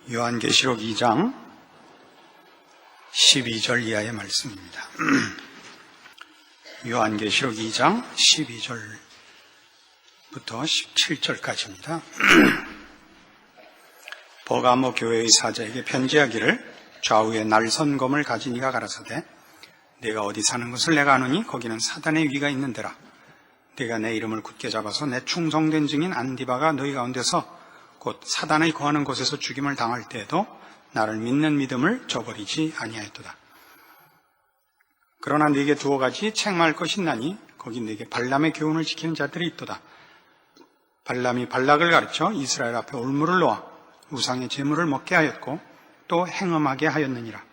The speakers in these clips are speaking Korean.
요한계시록 2장 12절 이하의 말씀입니다. 요한계시록 2장 12절부터 17절까지입니다. 버가모 교회의 사자에게 편지하기를 좌우에 날선검을 가진 이가 가라사대 내가 어디 사는 것을 내가 아노니 거기는 사단의 위가 있는 데라. 내가 내 이름을 굳게 잡아서 내 충성된 증인 안디바가 너희 가운데서 곧 사단의 거하는 곳에서 죽임을 당할 때에도 나를 믿는 믿음을 저버리지 아니하였도다. 그러나 네게 두어 가지 책망할 것이 있나니 거기 네게 발람의 교훈을 지키는 자들이 있도다. 발람이 발락을 가르쳐 이스라엘 앞에 올무를 놓아 우상의 제물을 먹게 하였고 또 행음하게 하였느니라.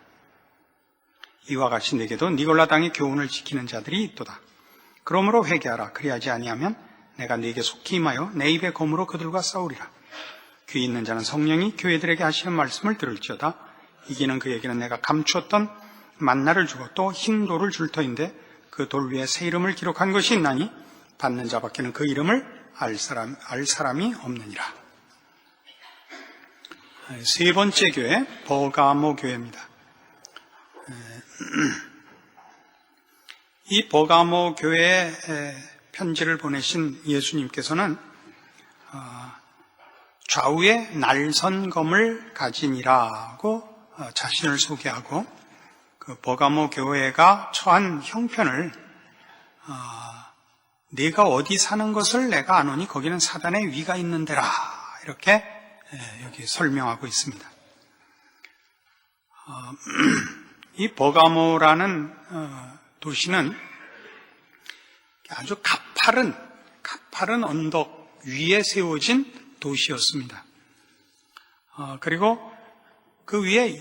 이와 같이 네게도 니골라 당의 교훈을 지키는 자들이 있도다. 그러므로 회개하라. 그리하지 아니하면 내가 네게 속히 임하여 내 입의 검으로 그들과 싸우리라. 귀 있는 자는 성령이 교회들에게 하시는 말씀을 들을지어다. 이기는 그에게는 내가 감추었던 만나를 주고 또 흰 돌을 줄 터인데 그 돌 위에 새 이름을 기록한 것이 있나니 받는 자밖에는 그 이름을 알 사람이 없느니라. 세 번째 교회, 버가모 교회입니다. 이 버가모 교회에 편지를 보내신 예수님께서는 좌우에 날선검을 가진이라고 자신을 소개하고 그 버가모 교회가 처한 형편을 네가 어디 사는 것을 내가 아노니 거기는 사단의 위가 있는 데라 이렇게 여기 설명하고 있습니다. 이 버가모라는 도시는 아주 가파른 언덕 위에 세워진 도시였습니다. 그리고 그 위에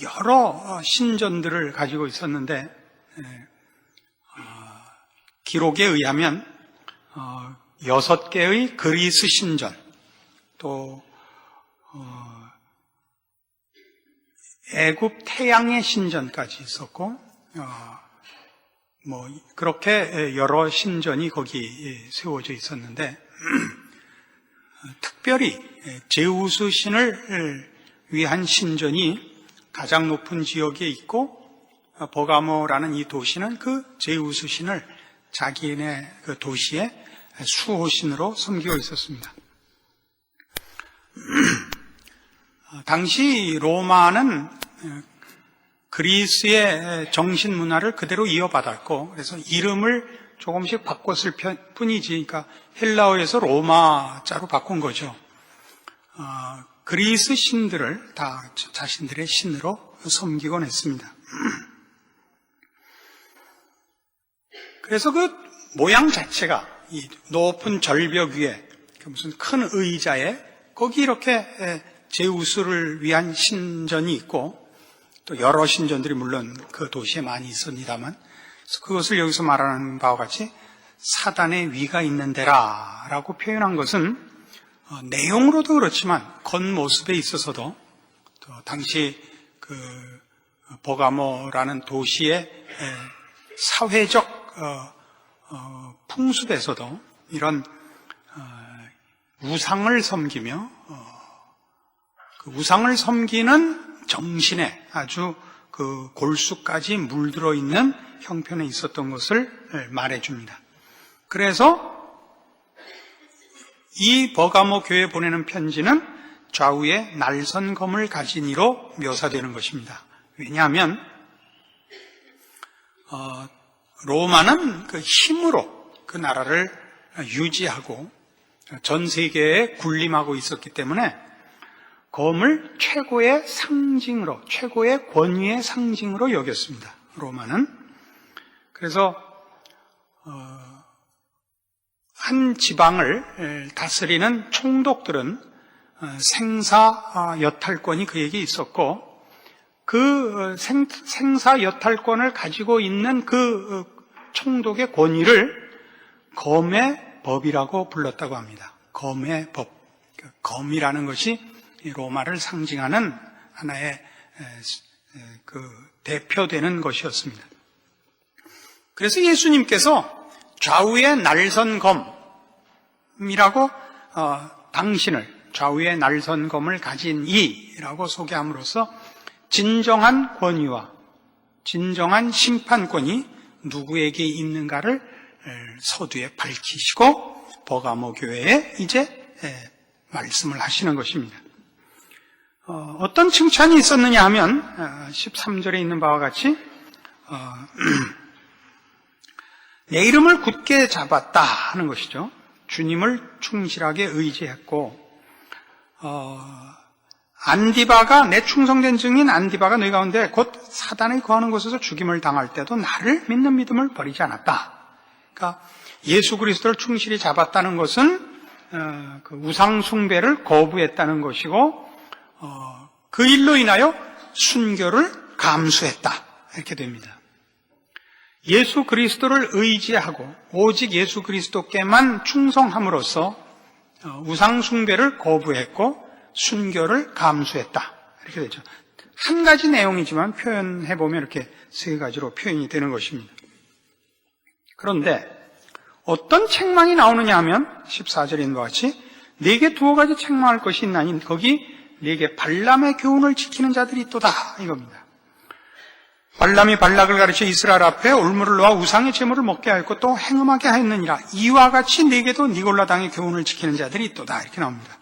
여러 신전들을 가지고 있었는데 기록에 의하면 6개의 그리스 신전 또 애굽 태양의 신전까지 있었고 그렇게 여러 신전이 거기 세워져 있었는데 특별히 제우스 신을 위한 신전이 가장 높은 지역에 있고 버가모라는 이 도시는 그 제우스 신을 자기네 그 도시의 수호신으로 섬기고 있었습니다. 당시 로마는 그리스의 정신 문화를 그대로 이어받았고 그래서 이름을 조금씩 바꿨을 뿐이지, 그러니까 헬라어에서 로마자로 바꾼 거죠. 그리스 신들을 다 자신들의 신으로 섬기곤 했습니다. 그래서 그 모양 자체가 이 높은 절벽 위에 무슨 큰 의자에 거기 이렇게 제우스를 위한 신전이 있고 또 여러 신전들이 물론 그 도시에 많이 있습니다만 그것을 여기서 말하는 바와 같이 사단의 위가 있는 데라 라고 표현한 것은 내용으로도 그렇지만 겉모습에 있어서도 또 당시 그 버가모라는 도시의 사회적 풍습에서도 이런 우상을 섬기며 그 우상을 섬기는 정신에 아주 그 골수까지 물들어 있는 형편에 있었던 것을 말해줍니다. 그래서 이 버가모 교회에 보내는 편지는 좌우에 날선검을 가진 이로 묘사되는 것입니다. 왜냐하면 로마는 그 힘으로 그 나라를 유지하고 전 세계에 군림하고 있었기 때문에 검을 최고의 상징으로, 최고의 권위의 상징으로 여겼습니다. 로마는. 그래서 한 지방을 다스리는 총독들은 생사 여탈권이 그에게 있었고 그 생사 여탈권을 가지고 있는 그 총독의 권위를 검의 법이라고 불렀다고 합니다. 검의 법. 검이라는 것이 로마를 상징하는 하나의 그 대표되는 것이었습니다. 그래서 예수님께서 좌우에 날선검이라고 당신을 좌우의 날선검을 가진 이라고 소개함으로써 진정한 권위와 진정한 심판권이 누구에게 있는가를 서두에 밝히시고 버가모 교회에 이제 말씀을 하시는 것입니다. 어떤 칭찬이 있었느냐 하면 13절에 있는 바와 같이 내 이름을 굳게 잡았다 하는 것이죠. 주님을 충실하게 의지했고 안디바가 내 충성된 증인 안디바가 너희 가운데 곧 사단이 거하는 곳에서 죽임을 당할 때도 나를 믿는 믿음을 버리지 않았다. 그러니까 예수 그리스도를 충실히 잡았다는 것은 그 우상 숭배를 거부했다는 것이고 그 일로 인하여 순교를 감수했다 이렇게 됩니다. 예수 그리스도를 의지하고 오직 예수 그리스도께만 충성함으로써 우상 숭배를 거부했고 순교를 감수했다 이렇게 되죠. 한 가지 내용이지만 표현해보면 이렇게 세 가지로 표현이 되는 것입니다. 그런데 어떤 책망이 나오느냐 하면 14절에 있는 것 같이 네게 두어 가지 책망할 것이 있나니 거기 네게 발람의 교훈을 지키는 자들이 있도다 이겁니다. 발람이 발락을 가르쳐 이스라엘 앞에 올무를 놓아 우상의 제물을 먹게 하였고 또 행음하게 하였느니라. 이와 같이 네게도 니골라 당의 교훈을 지키는 자들이 있도다 이렇게 나옵니다.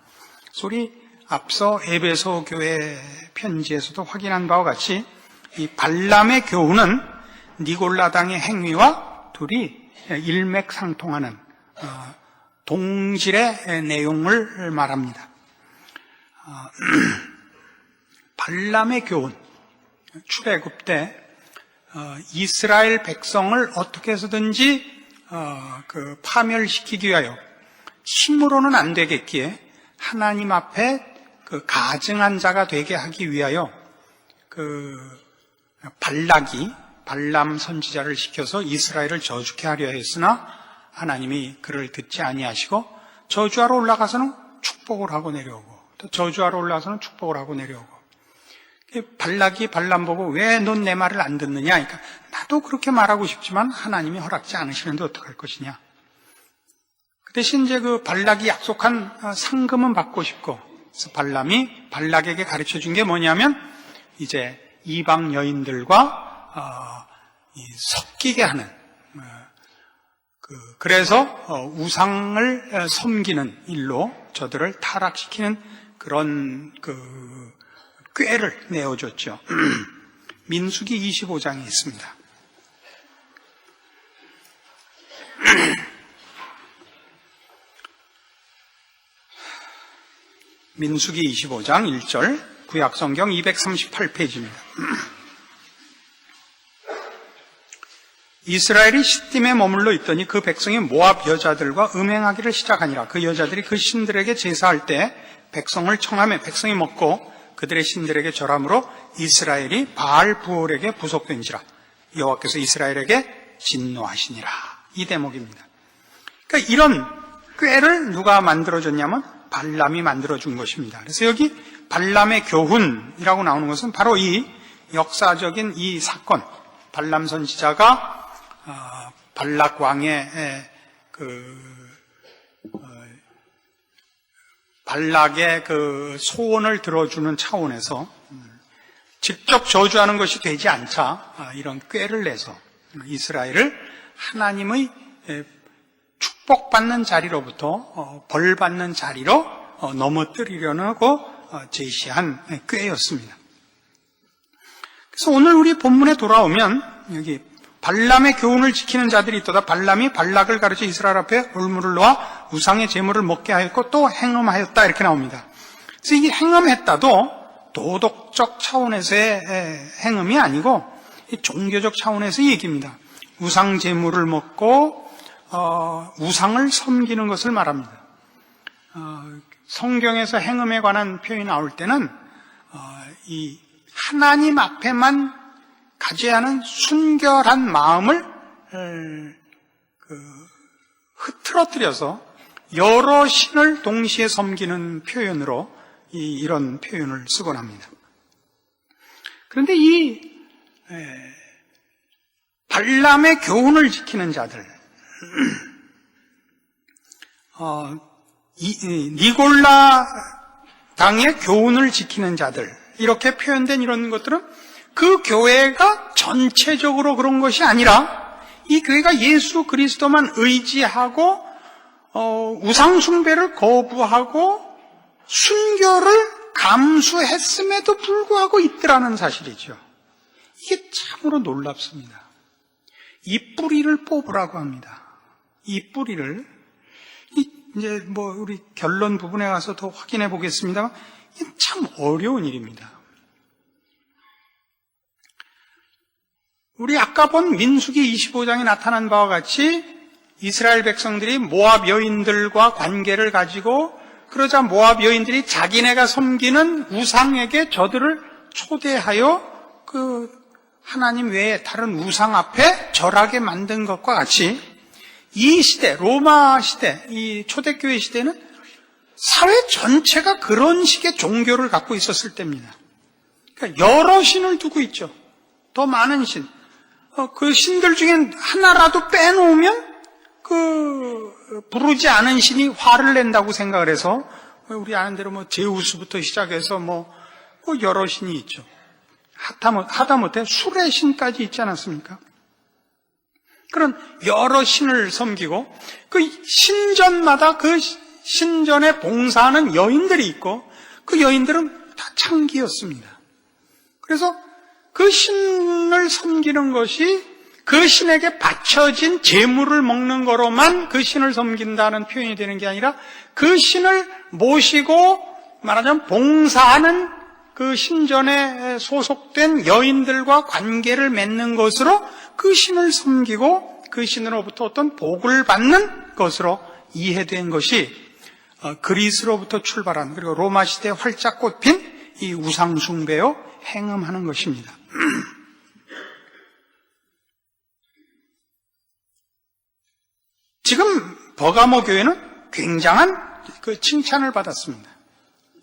소리 앞서 에베소 교회 편지에서도 확인한 바와 같이 이 발람의 교훈은 니골라 당의 행위와 둘이 일맥상통하는 동질의 내용을 말합니다. 발람의 교훈, 출애굽 때 이스라엘 백성을 어떻게 해서든지 파멸시키기 위하여 힘으로는 안 되겠기에 하나님 앞에 그 가증한 자가 되게 하기 위하여 발락이 발람 선지자를 시켜서 이스라엘을 저주케 하려 했으나 하나님이 그를 듣지 아니하시고 저주하러 올라가서는 축복을 하고 내려오고 또 저주하러 올라가서는 축복을 하고 내려오고 발락이 발람 보고 왜 넌 내 말을 안 듣느냐 그러니까 나도 그렇게 말하고 싶지만 하나님이 허락지 않으시는데 어떡할 것이냐 그 대신 이제 그 발락이 약속한 상금은 받고 싶고 그래서 발람이 발락에게 가르쳐 준 게 뭐냐면 이제 이방 여인들과 섞이게 하는 그래서 우상을 섬기는 일로 저들을 타락시키는 그런 꾀를 내어줬죠. 민수기 25장에 있습니다. 민수기 25장 1절 구약성경 238페이지입니다. 이스라엘이 시딤에 머물러 있더니 그 백성이 모압 여자들과 음행하기를 시작하니라. 그 여자들이 그 신들에게 제사할 때 백성을 청하며 백성이 먹고 그들의 신들에게 절함으로 이스라엘이 바알 부올에게 부속된지라. 여호와께서 이스라엘에게 진노하시니라. 이 대목입니다. 그러니까 이런 꾀를 누가 만들어줬냐면 발람이 만들어준 것입니다. 그래서 여기 발람의 교훈이라고 나오는 것은 바로 이 역사적인 이 사건, 발람 선지자가 발락 왕의 발락의 소원을 들어주는 차원에서 직접 저주하는 것이 되지 않자 이런 꾀를 내서 이스라엘을 하나님의 축복받는 자리로부터 벌받는 자리로 넘어뜨리려고 제시한 꾀였습니다. 그래서 오늘 우리 본문에 돌아오면 여기 발람의 교훈을 지키는 자들이 있도다. 발람이 발락을 가르쳐 이스라엘 앞에 올무를 놓아 우상의 제물을 먹게 하였고 또 행음하였다 이렇게 나옵니다. 그래서 이게 행음했다도 도덕적 차원에서의 행음이 아니고 종교적 차원에서의 얘기입니다. 우상 제물을 먹고 우상을 섬기는 것을 말합니다. 성경에서 행음에 관한 표현이 나올 때는 이 하나님 앞에만 가져야 하는 순결한 마음을 흐트러뜨려서 여러 신을 동시에 섬기는 표현으로 이런 표현을 쓰곤 합니다. 그런데 이 발람의 교훈을 지키는 자들, 니골라 당의 교훈을 지키는 자들, 이렇게 표현된 이런 것들은 그 교회가 전체적으로 그런 것이 아니라 이 교회가 예수 그리스도만 의지하고 우상 숭배를 거부하고 순교를 감수했음에도 불구하고 있더라는 사실이죠. 이게 참으로 놀랍습니다. 이 뿌리를 뽑으라고 합니다. 이 뿌리를 이제 우리 결론 부분에 가서 더 확인해 보겠습니다만 이게 참 어려운 일입니다. 우리 아까 본 민수기 25장에 나타난 바와 같이 이스라엘 백성들이 모압 여인들과 관계를 가지고 그러자 모압 여인들이 자기네가 섬기는 우상에게 저들을 초대하여 그 하나님 외에 다른 우상 앞에 절하게 만든 것과 같이 이 시대, 로마 시대, 이 초대교회 시대는 사회 전체가 그런 식의 종교를 갖고 있었을 때입니다. 그러니까 여러 신을 두고 있죠. 더 많은 신. 그 신들 중에 하나라도 빼놓으면 부르지 않은 신이 화를 낸다고 생각을 해서 우리 아는 대로 제우스부터 시작해서 여러 신이 있죠. 하다못해 술의 신까지 있지 않았습니까? 그런 여러 신을 섬기고 그 신전마다 그 신전에 봉사하는 여인들이 있고 그 여인들은 다 창기였습니다. 그래서 그 신을 섬기는 것이 그 신에게 바쳐진 제물을 먹는 거로만 그 신을 섬긴다는 표현이 되는 게 아니라 그 신을 모시고 말하자면 봉사하는 그 신전에 소속된 여인들과 관계를 맺는 것으로 그 신을 섬기고 그 신으로부터 어떤 복을 받는 것으로 이해된 것이 그리스로부터 출발한 그리고 로마 시대에 활짝 꽃핀 이 우상 숭배요 행음하는 것입니다. 지금 버가모 교회는 굉장한 그 칭찬을 받았습니다.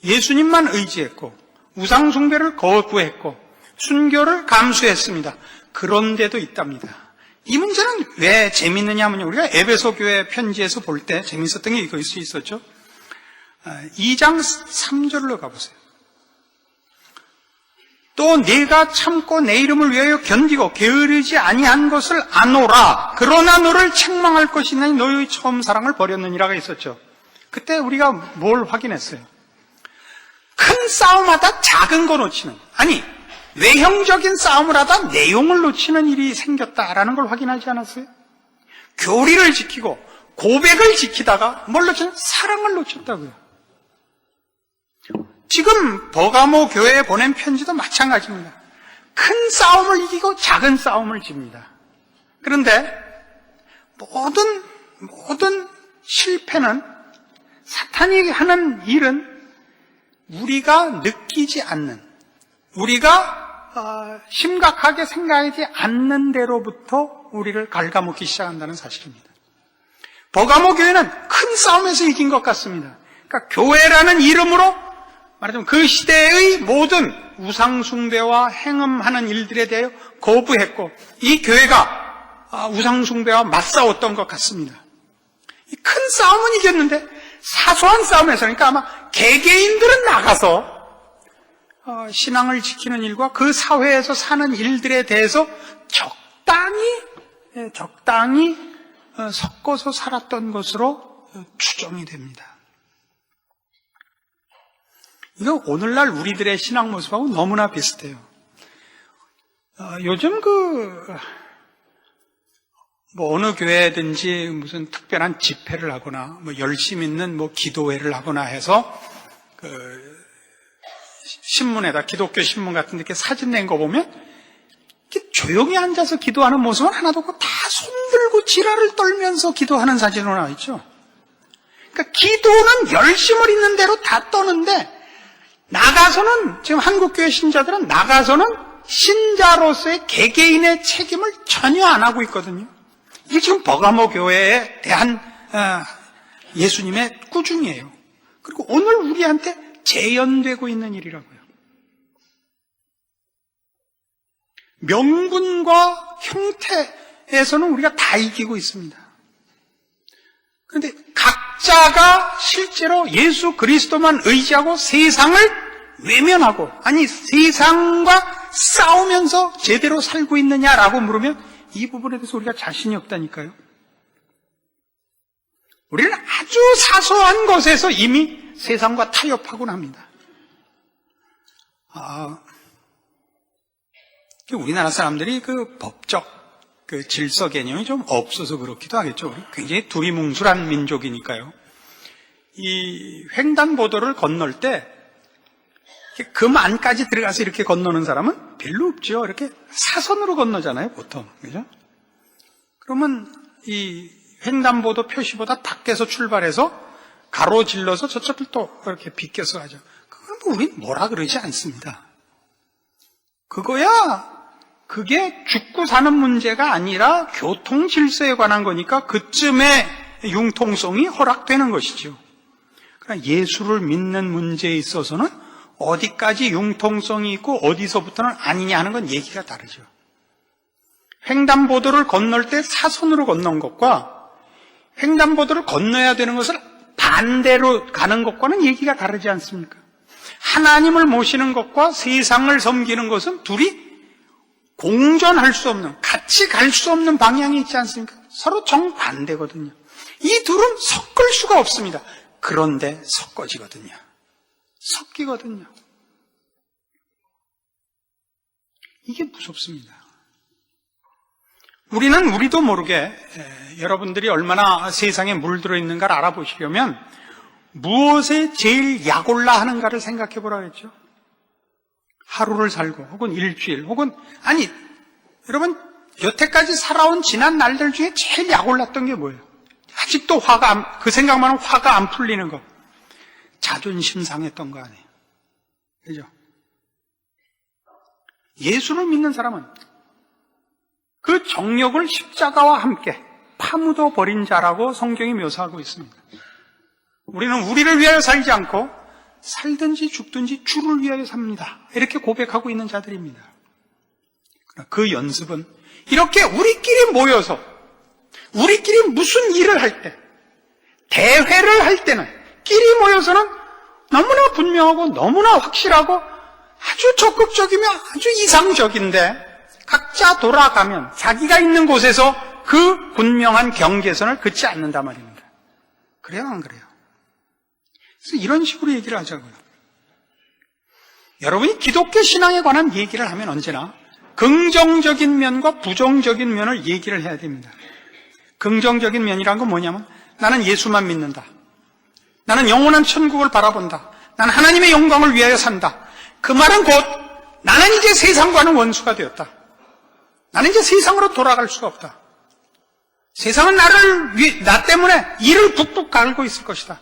예수님만 의지했고 우상 숭배를 거부했고 순교를 감수했습니다. 그런데도 있답니다. 이 문제는 왜 재밌느냐 하면요, 우리가 에베소 교회 편지에서 볼 때 재밌었던 게 이거일 수 있었죠. 2장 3절로 가보세요. 또 네가 참고 내 이름을 위하여 견디고 게으르지 아니한 것을 아노라. 그러나 너를 책망할 것이 있나니 너의 처음 사랑을 버렸느니라가 있었죠. 그때 우리가 뭘 확인했어요? 큰 싸움하다 작은 거 놓치는, 아니 외형적인 싸움을 하다 내용을 놓치는 일이 생겼다라는 걸 확인하지 않았어요? 교리를 지키고 고백을 지키다가 뭘 놓치는? 사랑을 놓쳤다고요. 지금 버가모 교회에 보낸 편지도 마찬가지입니다. 큰 싸움을 이기고 작은 싸움을 집니다. 그런데 모든 실패는, 사탄이 하는 일은 우리가 느끼지 않는, 우리가 심각하게 생각하지 않는 대로부터 우리를 갉아먹기 시작한다는 사실입니다. 버가모 교회는 큰 싸움에서 이긴 것 같습니다. 그러니까 교회라는 이름으로 말하자면 그 시대의 모든 우상숭배와 행음하는 일들에 대해 거부했고 이 교회가 우상숭배와 맞싸웠던 것 같습니다. 이 큰 싸움은 이겼는데 사소한 싸움에서, 그러니까 아마 개개인들은 나가서 신앙을 지키는 일과 그 사회에서 사는 일들에 대해서 적당히 섞어서 살았던 것으로 추정이 됩니다. 이거 오늘날 우리들의 신앙 모습하고 너무나 비슷해요. 요즘 어느 교회든지 무슨 특별한 집회를 하거나, 열심 있는 기도회를 하거나 해서, 신문에다, 기독교 신문 같은 데 이렇게 사진 낸 거 보면, 이렇게 조용히 앉아서 기도하는 모습은 하나도 없고, 다 손들고 지랄을 떨면서 기도하는 사진으로 나와 있죠. 그러니까 기도는 열심을 있는 대로 다 떠는데, 나가서는, 지금 한국교회 신자들은 나가서는 신자로서의 개개인의 책임을 전혀 안 하고 있거든요. 이게 지금 버가모 교회에 대한 예수님의 꾸중이에요. 그리고 오늘 우리한테 재현되고 있는 일이라고요. 명분과 형태에서는 우리가 다 이기고 있습니다. 그런데 각 각자가 실제로 예수 그리스도만 의지하고 세상을 외면하고, 아니 세상과 싸우면서 제대로 살고 있느냐라고 물으면 이 부분에 대해서 우리가 자신이 없다니까요. 우리는 아주 사소한 것에서 이미 세상과 타협하곤 합니다. 우리나라 사람들이 그 법적 그 질서 개념이 좀 없어서 그렇기도 하겠죠. 굉장히 두리뭉술한 민족이니까요. 이 횡단보도를 건널 때 금 안까지 들어가서 이렇게 건너는 사람은 별로 없죠. 이렇게 사선으로 건너잖아요, 보통. 그죠? 그러면 이 횡단보도 표시보다 밖에서 출발해서 가로질러서 저쪽을 또 이렇게 비껴서 가죠. 그건 뭐 우린 뭐라 그러지 않습니다. 그게 죽고 사는 문제가 아니라 교통 질서에 관한 거니까 그쯤에 융통성이 허락되는 것이죠. 그러나 예수를 믿는 문제에 있어서는 어디까지 융통성이 있고 어디서부터는 아니냐 하는 건 얘기가 다르죠. 횡단보도를 건널 때 사선으로 건넌 것과 횡단보도를 건너야 되는 것을 반대로 가는 것과는 얘기가 다르지 않습니까? 하나님을 모시는 것과 세상을 섬기는 것은 둘이 공존할 수 없는, 같이 갈 수 없는 방향이 있지 않습니까? 서로 정반대거든요. 이 둘은 섞을 수가 없습니다. 그런데 섞어지거든요. 섞이거든요. 이게 무섭습니다. 우리도 모르게 여러분들이 얼마나 세상에 물들어 있는가를 알아보시려면 무엇에 제일 약올라 하는가를 생각해 보라 그랬죠. 하루를 살고 혹은 일주일 혹은 여러분 여태까지 살아온 지난 날들 중에 제일 약올랐던 게 뭐예요? 아직도 그 생각만 하면 화가 안 풀리는 거. 자존심 상했던 거 아니에요. 그죠? 예수를 믿는 사람은 그 정욕을 십자가와 함께 파묻어 버린 자라고 성경이 묘사하고 있습니다. 우리는 우리를 위하여 살지 않고 살든지 죽든지 주를 위하여 삽니다. 이렇게 고백하고 있는 자들입니다. 그 연습은 이렇게 우리끼리 모여서 우리끼리 무슨 일을 할 때, 대회를 할 때는 끼리 모여서는 너무나 분명하고 너무나 확실하고 아주 적극적이며 아주 이상적인데 각자 돌아가면 자기가 있는 곳에서 그 분명한 경계선을 긋지 않는단 말입니다. 그래요, 안 그래요? 그래서 이런 식으로 얘기를 하자고요. 여러분이 기독교 신앙에 관한 얘기를 하면 언제나 긍정적인 면과 부정적인 면을 얘기를 해야 됩니다. 긍정적인 면이란 건 뭐냐면 나는 예수만 믿는다. 나는 영원한 천국을 바라본다. 나는 하나님의 영광을 위하여 산다. 그 말은 곧 나는 이제 세상과는 원수가 되었다. 나는 이제 세상으로 돌아갈 수가 없다. 세상은 나 때문에 이를 북북 갈고 있을 것이다.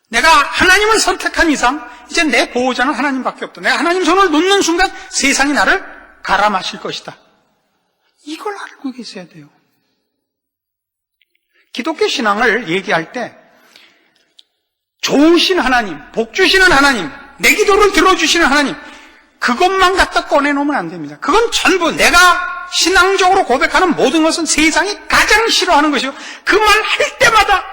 내가 하나님을 선택한 이상 이제 내 보호자는 하나님밖에 없다. 내가 하나님 손을 놓는 순간 세상이 나를 갈아 마실 것이다. 이걸 알고 계셔야 돼요. 기독교 신앙을 얘기할 때 좋으신 하나님, 복 주시는 하나님, 내 기도를 들어주시는 하나님, 그것만 갖다 꺼내놓으면 안 됩니다. 그건 전부 내가 신앙적으로 고백하는 모든 것은 세상이 가장 싫어하는 것이고 그 말 할 때마다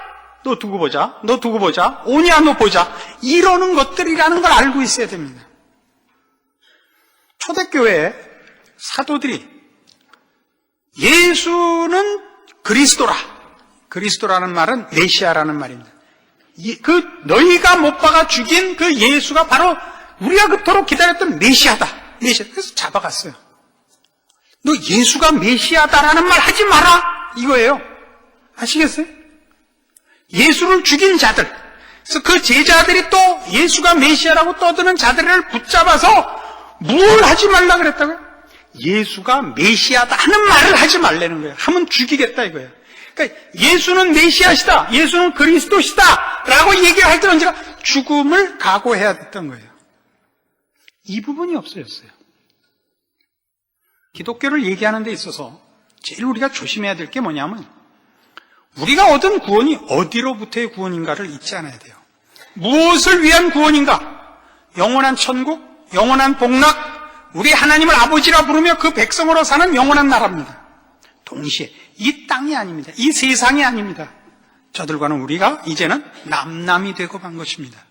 너 두고 보자, 너 두고 보자, 오냐 너 보자 이러는 것들이라는 걸 알고 있어야 됩니다. 초대교회 사도들이 예수는 그리스도라, 그리스도라는 말은 메시아라는 말입니다. 너희가 못 박아 죽인 그 예수가 바로 우리가 그토록 기다렸던 메시아다. 메시아. 그래서 잡아갔어요. 너 예수가 메시아다라는 말 하지 마라 이거예요. 아시겠어요? 예수를 죽인 자들, 그래서 그 제자들이 또 예수가 메시아라고 떠드는 자들을 붙잡아서 뭘 하지 말라 그랬다고요? 예수가 메시아다 하는 말을 하지 말라는 거예요. 하면 죽이겠다 이거예요. 그러니까 예수는 메시아시다, 예수는 그리스도시다 라고 얘기를 할 때 언제가 죽음을 각오해야 됐던 거예요. 이 부분이 없어졌어요. 기독교를 얘기하는 데 있어서 제일 우리가 조심해야 될 게 뭐냐면 우리가 얻은 구원이 어디로부터의 구원인가를 잊지 않아야 돼요. 무엇을 위한 구원인가? 영원한 천국, 영원한 복락, 우리 하나님을 아버지라 부르며 그 백성으로 사는 영원한 나라입니다. 동시에 이 땅이 아닙니다. 이 세상이 아닙니다. 저들과는 우리가 이제는 남남이 되고 만 것입니다.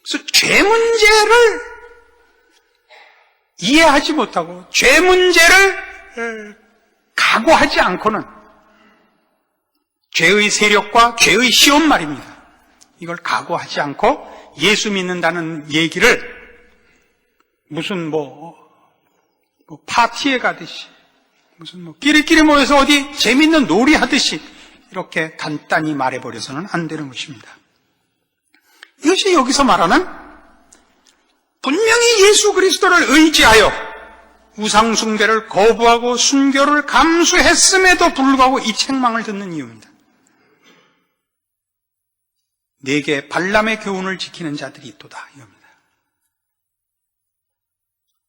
그래서 죄 문제를 이해하지 못하고 죄 문제를 각오하지 않고는 죄의 세력과 죄의 시험 말입니다. 이걸 각오하지 않고 예수 믿는다는 얘기를 무슨 파티에 가듯이 무슨 끼리끼리 모여서 어디 재밌는 놀이 하듯이 이렇게 간단히 말해버려서는 안 되는 것입니다. 이것이 여기서 말하는 분명히 예수 그리스도를 의지하여 우상 숭배를 거부하고 순교를 감수했음에도 불구하고 이 책망을 듣는 이유입니다. 내게 발람의 교훈을 지키는 자들이 있도다 이겁니다.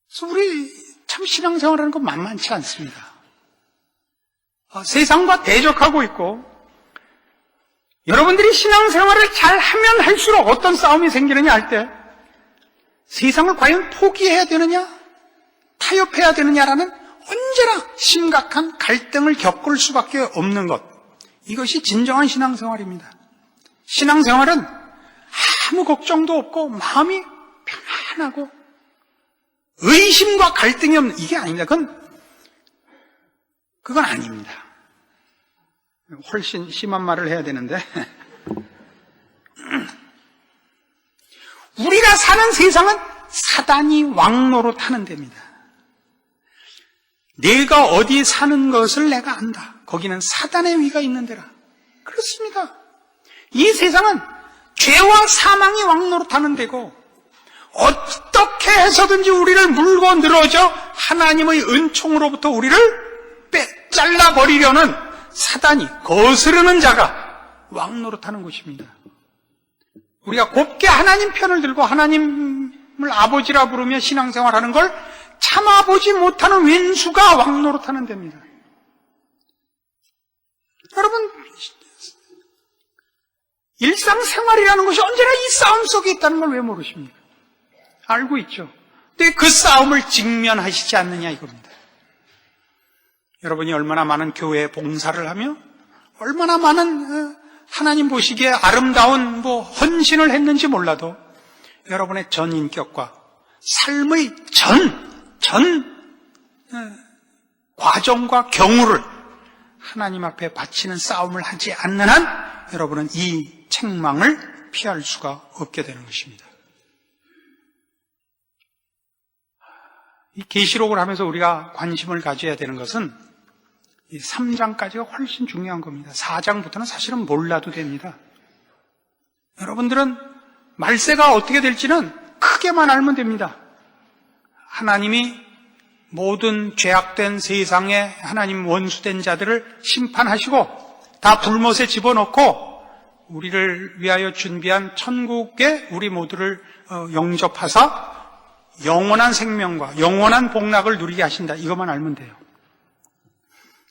그래서 우리 참 신앙생활하는 건 만만치 않습니다. 세상과 대적하고 있고 여러분들이 신앙생활을 잘 하면 할수록 어떤 싸움이 생기느냐 할 때 세상을 과연 포기해야 되느냐 타협해야 되느냐라는 언제나 심각한 갈등을 겪을 수밖에 없는 것, 이것이 진정한 신앙생활입니다. 신앙생활은 아무 걱정도 없고 마음이 편안하고 의심과 갈등이 없는, 이게 아닙니다. 그건 아닙니다. 훨씬 심한 말을 해야 되는데 우리가 사는 세상은 사단이 왕노릇하는 데입니다. 내가 어디 사는 것을 내가 안다. 거기는 사단의 위가 있는 데라. 그렇습니다. 이 세상은 죄와 사망이 왕노릇하는 데고 어떻게 해서든지 우리를 물고 늘어져 하나님의 은총으로부터 우리를 잘라버리려는 사단이, 거스르는 자가 왕노릇하는 곳입니다. 우리가 곱게 하나님 편을 들고 하나님을 아버지라 부르며 신앙생활하는 걸 참아보지 못하는 왼수가 왕노릇하는 데입니다. 여러분, 일상생활이라는 것이 언제나 이 싸움 속에 있다는 걸 왜 모르십니까? 알고 있죠. 근데 그 싸움을 직면하시지 않느냐 이겁니다. 여러분이 얼마나 많은 교회에 봉사를 하며 얼마나 많은 하나님 보시기에 아름다운 헌신을 했는지 몰라도 여러분의 전 인격과 삶의 전 과정과 경우를 하나님 앞에 바치는 싸움을 하지 않는 한 여러분은 이 책망을 피할 수가 없게 되는 것입니다. 이 계시록을 하면서 우리가 관심을 가져야 되는 것은 이 3장까지가 훨씬 중요한 겁니다. 4장부터는 사실은 몰라도 됩니다. 여러분들은 말세가 어떻게 될지는 크게만 알면 됩니다. 하나님이 모든 죄악된 세상에 하나님 원수된 자들을 심판하시고 다 불못에 집어넣고 우리를 위하여 준비한 천국에 우리 모두를 영접하사 영원한 생명과 영원한 복락을 누리게 하신다. 이것만 알면 돼요.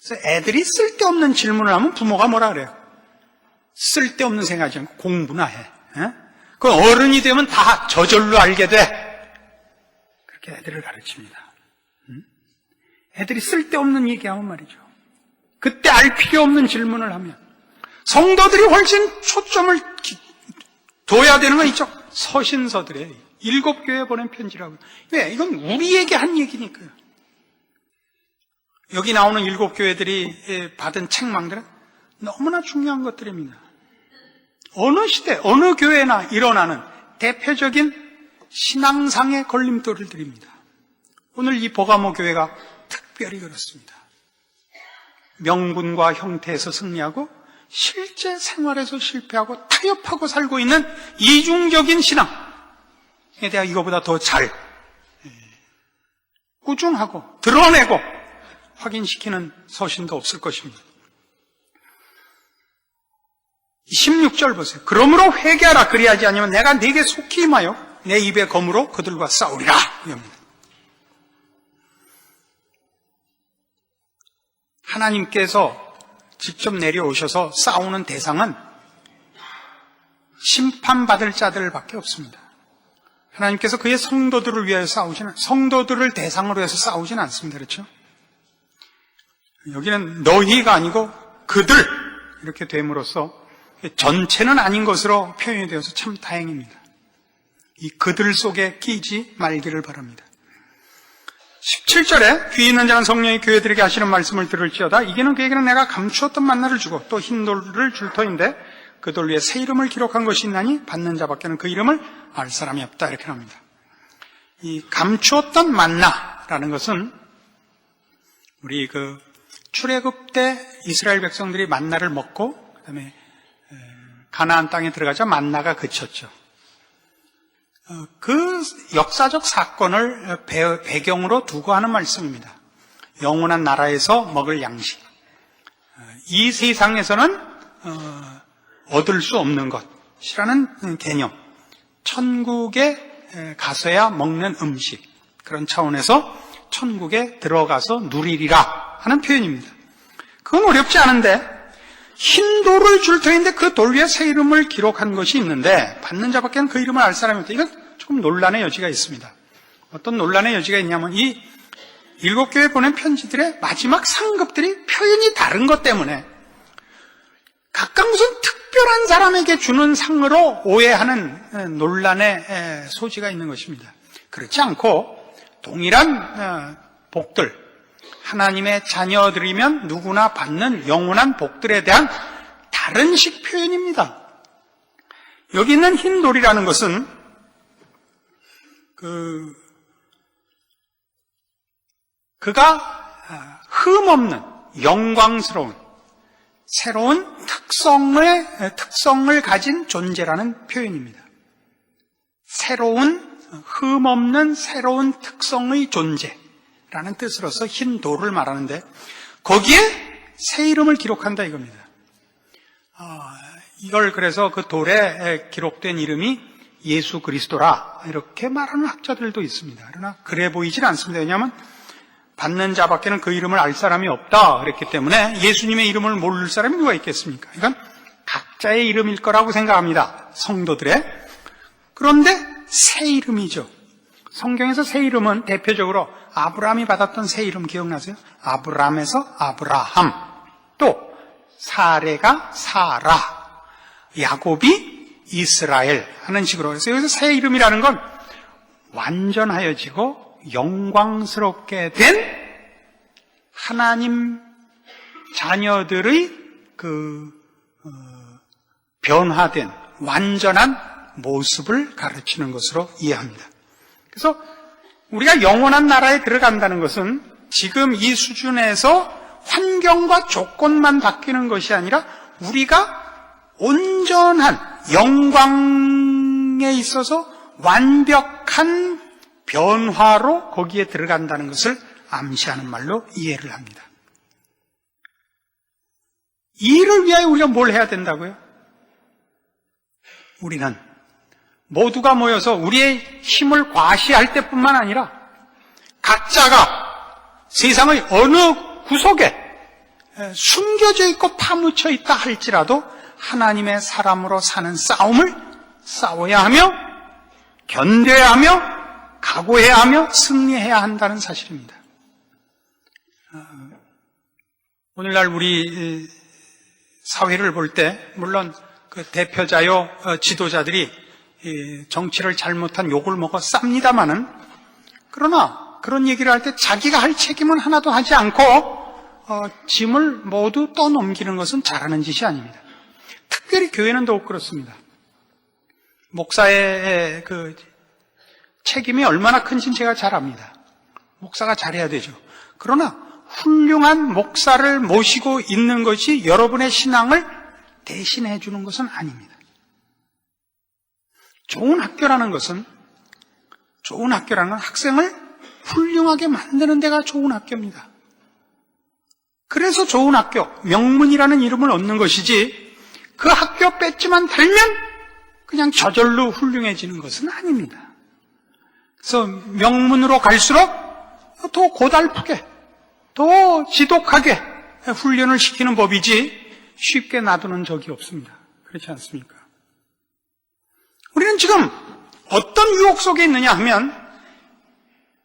그래서 애들이 쓸데없는 질문을 하면 부모가 뭐라 그래요? 쓸데없는 생각하지 않고 공부나 해. 그 어른이 되면 다 저절로 알게 돼. 그렇게 애들을 가르칩니다. 애들이 쓸데없는 얘기하면 말이죠. 그때 알 필요 없는 질문을 하면 성도들이 훨씬 초점을 둬야 되는 건 이쪽 서신서들에 7교회에 보낸 편지라고요. 왜? 이건 우리에게 한 얘기니까요. 여기 나오는 7교회들이 받은 책망들은 너무나 중요한 것들입니다. 어느 시대, 어느 교회나 일어나는 대표적인 신앙상의 걸림돌들입니다. 오늘 이 버가모 교회가 특별히 그렇습니다. 명분과 형태에서 승리하고 실제 생활에서 실패하고 타협하고 살고 있는 이중적인 신앙에 대해 이거보다 더 잘 꾸준하고 드러내고 확인시키는 서신도 없을 것입니다. 16절 보세요. 그러므로 회개하라. 그리하지 아니면 내가 네게 속히 임하여 내 입의 검으로 그들과 싸우리라. 이겁니다. 하나님께서 직접 내려오셔서 싸우는 대상은 심판받을 자들밖에 없습니다. 하나님께서 그의 성도들을 위하여 성도들을 대상으로 해서 싸우지는 않습니다. 그렇죠? 여기는 너희가 아니고 그들, 이렇게 됨으로써 전체는 아닌 것으로 표현이 되어서 참 다행입니다. 이 그들 속에 끼지 말기를 바랍니다. 17절에 귀 있는 자는 성령이 교회들에게 하시는 말씀을 들을지어다. 이게는 그에게는 내가 감추었던 만나를 주고 또 흰 돌을 줄 터인데 그 돌 위에 새 이름을 기록한 것이 있나니 받는 자밖에는 그 이름을 알 사람이 없다. 이렇게 합니다. 이 감추었던 만나라는 것은 우리 출애굽 때 이스라엘 백성들이 만나를 먹고 그다음에 가나안 땅에 들어가자 만나가 그쳤죠. 그 역사적 사건을 배경으로 두고 하는 말씀입니다. 영원한 나라에서 먹을 양식. 이 세상에서는 얻을 수 없는 것이라는 개념. 천국에 가서야 먹는 음식. 그런 차원에서 천국에 들어가서 누리리라 하는 표현입니다. 그건 어렵지 않은데 흰 돌을 줄 터인데 그 돌 위에 새 이름을 기록한 것이 있는데 받는 자밖에는 그 이름을 알 사람이 없다. 이건 조금 논란의 여지가 있습니다. 어떤 논란의 여지가 있냐면 이 7교회 보낸 편지들의 마지막 상급들이 표현이 다른 것 때문에 각각 무슨 특별한 사람에게 주는 상으로 오해하는 논란의 소지가 있는 것입니다. 그렇지 않고 동일한 복들, 하나님의 자녀들이면 누구나 받는 영원한 복들에 대한 다른 식 표현입니다. 여기 있는 흰 돌이라는 것은 그가 흠없는 영광스러운 새로운 특성을 가진 존재라는 표현입니다. 새로운 흠없는 새로운 특성의 존재라는 뜻으로서 흰 돌을 말하는데 거기에 새 이름을 기록한다 이겁니다. 이걸 그래서 그 돌에 기록된 이름이 예수 그리스도라 이렇게 말하는 학자들도 있습니다. 그러나 그래 보이질 않습니다. 왜냐하면 받는 자밖에는 그 이름을 알 사람이 없다 그랬기 때문에 예수님의 이름을 모를 사람이 누가 있겠습니까? 이건 각자의 이름일 거라고 생각합니다. 성도들의. 그런데 새 이름이죠. 성경에서 새 이름은 대표적으로 아브라함이 받았던 새 이름 기억나세요? 아브람에서 아브라함, 또 사레가 사라, 야곱이 이스라엘 하는 식으로 해서 여기서 새 이름이라는 건 완전하여지고 영광스럽게 된 하나님 자녀들의 변화된 완전한 모습을 가르치는 것으로 이해합니다. 그래서 우리가 영원한 나라에 들어간다는 것은 지금 이 수준에서 환경과 조건만 바뀌는 것이 아니라 우리가 온전한 영광에 있어서 완벽한 변화로 거기에 들어간다는 것을 암시하는 말로 이해를 합니다. 이 일을 위하여 우리가 뭘 해야 된다고요? 우리는 모두가 모여서 우리의 힘을 과시할 때뿐만 아니라 각자가 세상의 어느 구석에 숨겨져 있고 파묻혀 있다 할지라도 하나님의 사람으로 사는 싸움을 싸워야 하며 견뎌야 하며 각오해야 하며 승리해야 한다는 사실입니다. 오늘날 우리 사회를 볼 때 물론 그 대표자요 지도자들이 정치를 잘못한 욕을 먹어 쌉니다마는 그러나 그런 얘기를 할 때 자기가 할 책임은 하나도 하지 않고 짐을 모두 떠넘기는 것은 잘하는 짓이 아닙니다. 특별히 교회는 더욱 그렇습니다. 목사의 책임이 얼마나 큰지는 제가 잘 압니다. 목사가 잘해야 되죠. 그러나 훌륭한 목사를 모시고 있는 것이 여러분의 신앙을 대신해 주는 것은 아닙니다. 좋은 학교라는 건 학생을 훌륭하게 만드는 데가 좋은 학교입니다. 그래서 좋은 학교, 명문이라는 이름을 얻는 것이지 그 학교 배지만 달면 그냥 저절로 훌륭해지는 것은 아닙니다. 그래서 명문으로 갈수록 더 고달프게, 더 지독하게 훈련을 시키는 법이지 쉽게 놔두는 적이 없습니다. 그렇지 않습니까? 우리는 지금 어떤 유혹 속에 있느냐 하면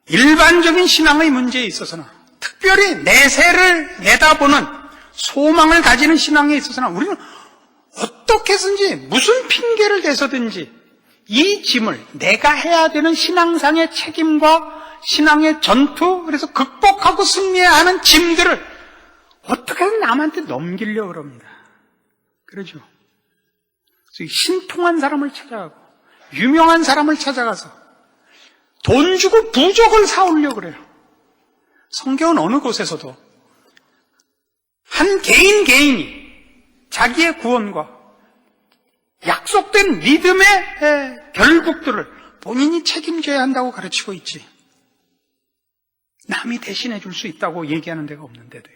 일반적인 신앙의 문제에 있어서는 특별히 내세를 내다보는 소망을 가지는 신앙에 있어서는 우리는 어떻게 해서든지 무슨 핑계를 대서든지 이 짐을 내가 해야 되는 신앙상의 책임과 신앙의 전투, 그래서 극복하고 승리해야 하는 짐들을 어떻게든 남한테 넘기려고 합니다. 그러죠. 그래서 신통한 사람을 찾아가고 유명한 사람을 찾아가서 돈 주고 부족을 사오려고 그래요. 성경은 어느 곳에서도 한 개인이 자기의 구원과 약속된 믿음의 결국들을 본인이 책임져야 한다고 가르치고 있지, 남이 대신해 줄 수 있다고 얘기하는 데가 없는데도요.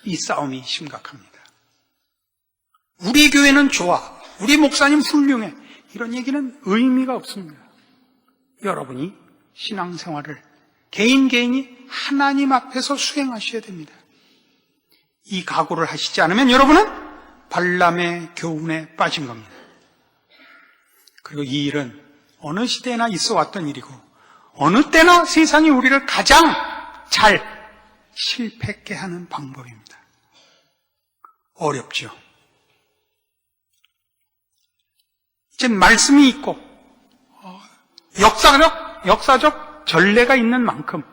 이 싸움이 심각합니다. 우리 교회는 좋아, 우리 목사님 훌륭해, 이런 얘기는 의미가 없습니다. 여러분이 신앙생활을 개인이 하나님 앞에서 수행하셔야 됩니다. 이 각오를 하시지 않으면 여러분은 발람의 교훈에 빠진 겁니다. 그리고 이 일은 어느 시대나 있어 왔던 일이고 어느 때나 세상이 우리를 가장 잘 실패하게 하는 방법입니다. 어렵죠. 이제 말씀이 있고 역사적 전례가 있는 만큼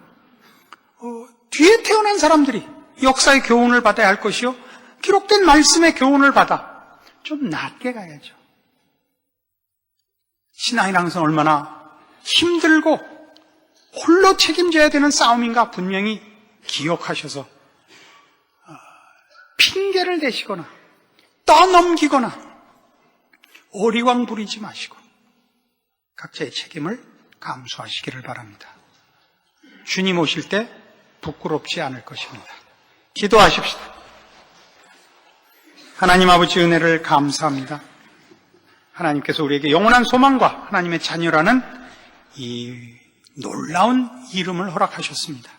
뒤에 태어난 사람들이 역사의 교훈을 받아야 할 것이요, 기록된 말씀의 교훈을 받아 좀 낮게 가야죠. 신앙이라는 것은 얼마나 힘들고 홀로 책임져야 되는 싸움인가 분명히 기억하셔서 핑계를 대시거나 떠넘기거나 오리광 부리지 마시고 각자의 책임을 감수하시기를 바랍니다. 주님 오실 때 부끄럽지 않을 것입니다. 기도하십시다. 하나님 아버지, 은혜를 감사합니다. 하나님께서 우리에게 영원한 소망과 하나님의 자녀라는 이 놀라운 이름을 허락하셨습니다.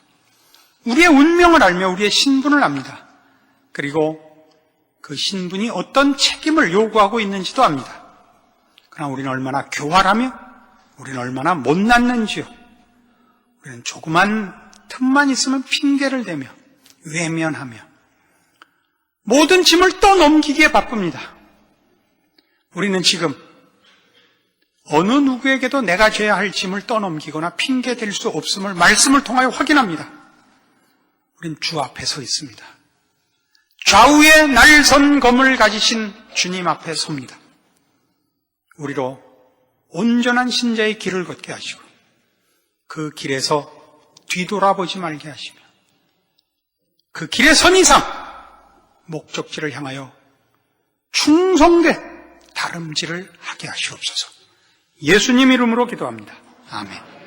우리의 운명을 알며 우리의 신분을 압니다. 그리고 그 신분이 어떤 책임을 요구하고 있는지도 압니다. 그러나 우리는 얼마나 교활하며 우리는 얼마나 못났는지요. 우리는 조그만 틈만 있으면 핑계를 대며 외면하며 모든 짐을 떠넘기기에 바쁩니다. 우리는 지금 어느 누구에게도 내가 져야 할 짐을 떠넘기거나 핑계댈 수 없음을 말씀을 통하여 확인합니다. 우린 주 앞에 서 있습니다. 좌우에 날선 검을 가지신 주님 앞에 섭니다. 우리로 온전한 신자의 길을 걷게 하시고 그 길에서 뒤돌아보지 말게 하시며 그 길에 선 이상 목적지를 향하여 충성되 다름질을 하게 하시옵소서. 예수님 이름으로 기도합니다. 아멘.